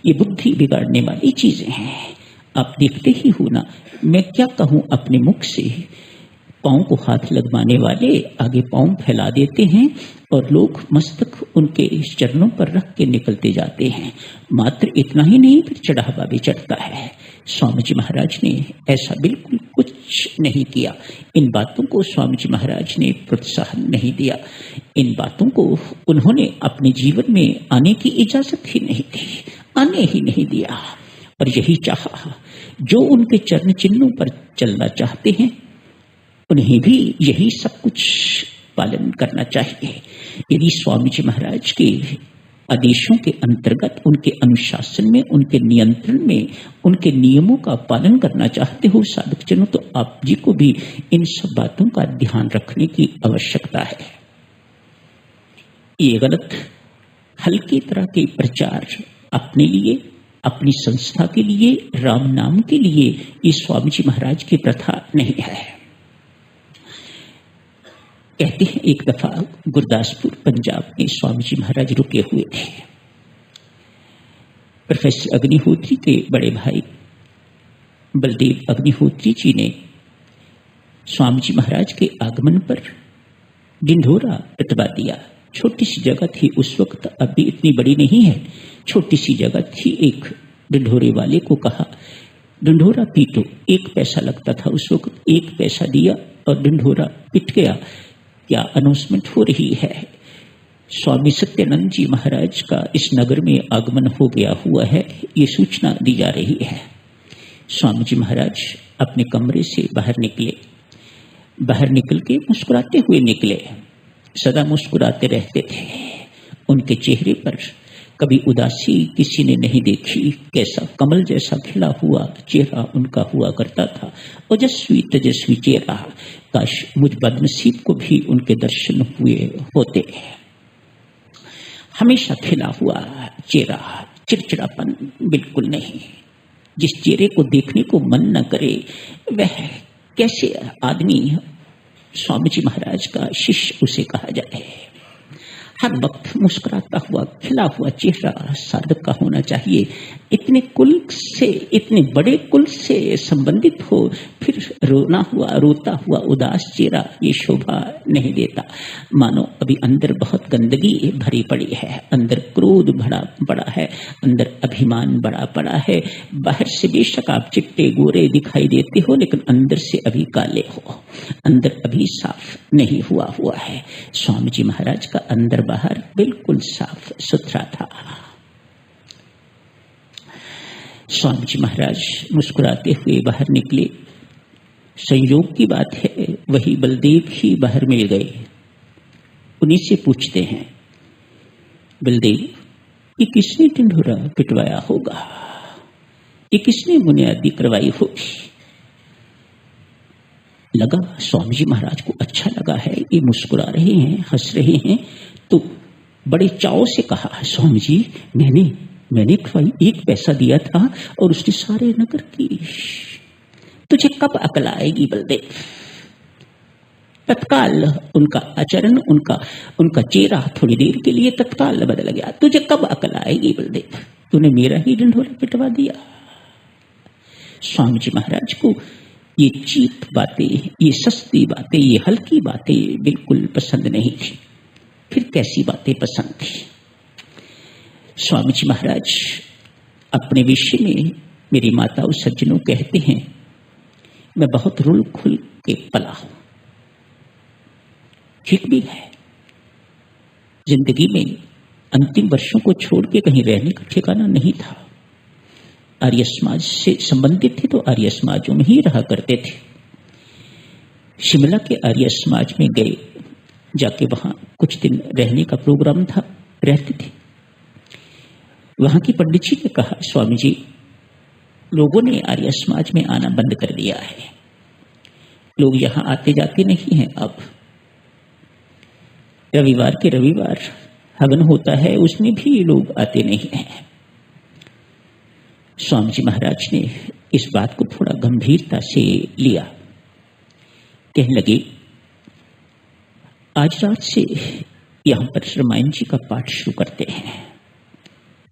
ये बुद्धि बिगाड़ने वाली चीजें हैं। आप देखते ही हो ना, मैं क्या कहूं अपने मुख से, पांव को हाथ लगवाने वाले आगे पांव फैला देते हैं और लोग मस्तक उनके चरणों पर रख के निकलते जाते हैं। मात्र इतना ही नहीं, फिर चढ़ावा भी चढ़ता है। स्वामी जी महाराज ने ऐसा बिल्कुल कुछ नहीं किया। इन बातों को स्वामी जी महाराज ने प्रोत्साहन नहीं दिया। इन बातों को उन्होंने अपने जीवन में आने की इजाजत ही नहीं दी, आने ही नहीं दिया। और यही चाहा, जो उनके चरण चिन्हों पर चलना चाहते हैं उन्हें भी यही सब कुछ पालन करना चाहिए। यदि स्वामी जी महाराज के आदेशों के अंतर्गत, उनके अनुशासन में, उनके नियंत्रण में, उनके नियमों का पालन करना चाहते हो साधक जनों, तो आप जी को भी इन सब बातों का ध्यान रखने की आवश्यकता है। ये गलत हल्की तरह के प्रचार अपने लिए, अपनी संस्था के लिए, राम नाम के लिए, ये स्वामी जी महाराज की प्रथा नहीं है। कहते हैं एक दफा गुरदासपुर पंजाब में स्वामी जी महाराज रुके हुए थे। प्रोफेसर अग्निहोत्री के बड़े भाई बलदेव अग्निहोत्री जी ने स्वामी जी महाराज के आगमन पर ढिंढोरा पिटवा दिया। छोटी सी जगह थी उस वक्त, अभी इतनी बड़ी नहीं है, छोटी सी जगह थी। एक ढिंढोरे वाले को कहा ढिंढोरा पीटो। 1 पैसा लगता था उस वक्त, 1 पैसा दिया और ढिंढोरा पिट गया। क्या अनाउंसमेंट हो रही है, स्वामी सत्यानंद जी महाराज का इस नगर में आगमन हो गया हुआ है, ये सूचना दी जा रही है। स्वामी जी महाराज अपने कमरे से बाहर निकले। बाहर निकल के मुस्कुराते हुए निकले। सदा मुस्कुराते रहते थे। उनके चेहरे पर कभी उदासी किसी ने नहीं देखी। कैसा कमल जैसा खिला हुआ चेहरा उनका हुआ करता था, ओजस्वी तेजस्वी चेहरा। काश मुझ बदनसीब को भी उनके दर्शन हुए होते। हमेशा खिला हुआ चेहरा, चिड़चिड़ापन बिल्कुल नहीं। जिस चेहरे को देखने को मन न करे, वह कैसे आदमी स्वामी जी महाराज का शिष्य उसे कहा जाए। हर वक्त मुस्कुराता हुआ खिला हुआ चेहरा साधक का होना चाहिए। इतने कुल से, इतने बड़े कुल से संबंधित हो, फिर रोता हुआ उदास चेहरा ये शोभा नहीं देता। मानो अभी अंदर बहुत गंदगी भरी पड़ी है, अंदर क्रोध भरा पड़ा है, अंदर अभिमान बड़ा पड़ा है। बाहर से बेशक आप चिट्टे गोरे दिखाई देते हो, लेकिन अंदर से अभी काले हो, अंदर अभी साफ नहीं हुआ है। स्वामी जी महाराज का अंदर बाहर बिल्कुल साफ सुथरा था। स्वामी जी महाराज मुस्कुराते हुए बाहर निकले। संयोग की बात है, वही बलदेव ही बाहर मिल गए। उन्हीं से पूछते हैं, बलदेव ये किसने ढिंढोरा पिटवाया होगा, ये किसने बुनियादी करवाई होगी? लगा स्वामी जी महाराज को अच्छा लगा है, ये मुस्कुरा रहे हैं, हंस रहे हैं, तो बड़े चाव से कहा, स्वामी जी मैंने 1 पैसा दिया था और उसने सारे नगर की। तुझे कब अकल आएगी बलदेव? तत्काल उनका आचरण, उनका चेहरा थोड़ी देर के लिए तत्काल बदल गया। तुझे कब अकल आएगी बलदेव? तूने मेरा ही ढिंढोरा पिटवा दिया। स्वामी जी महाराज को ये चीप बातें, ये सस्ती बातें, ये हल्की बातें बिल्कुल पसंद नहीं थी। फिर कैसी बातें पसंद थी? स्वामी जी महाराज अपने विषय में मेरी माता और सज्जनों कहते हैं, मैं बहुत रुल खुल के पला हूं। ठीक भी है। जिंदगी में अंतिम वर्षों को छोड़ के कहीं रहने का ठिकाना नहीं था। आर्य समाज से संबंधित थे तो आर्य समाजों में ही रहा करते थे। शिमला के आर्य समाज में गए, जाके वहां कुछ दिन रहने का प्रोग्राम था, रहते थे। वहां की पंडित जी ने कहा, स्वामी जी लोगों ने आर्य समाज में आना बंद कर दिया है, लोग यहां आते जाते नहीं हैं। अब रविवार के रविवार हवन होता है, उसमें भी लोग आते नहीं हैं। स्वामी जी महाराज ने इस बात को थोड़ा गंभीरता से लिया। कहने लगे, आज रात से यहां पर रामायण जी का पाठ शुरू करते हैं।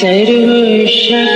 सर्वशक्तिमते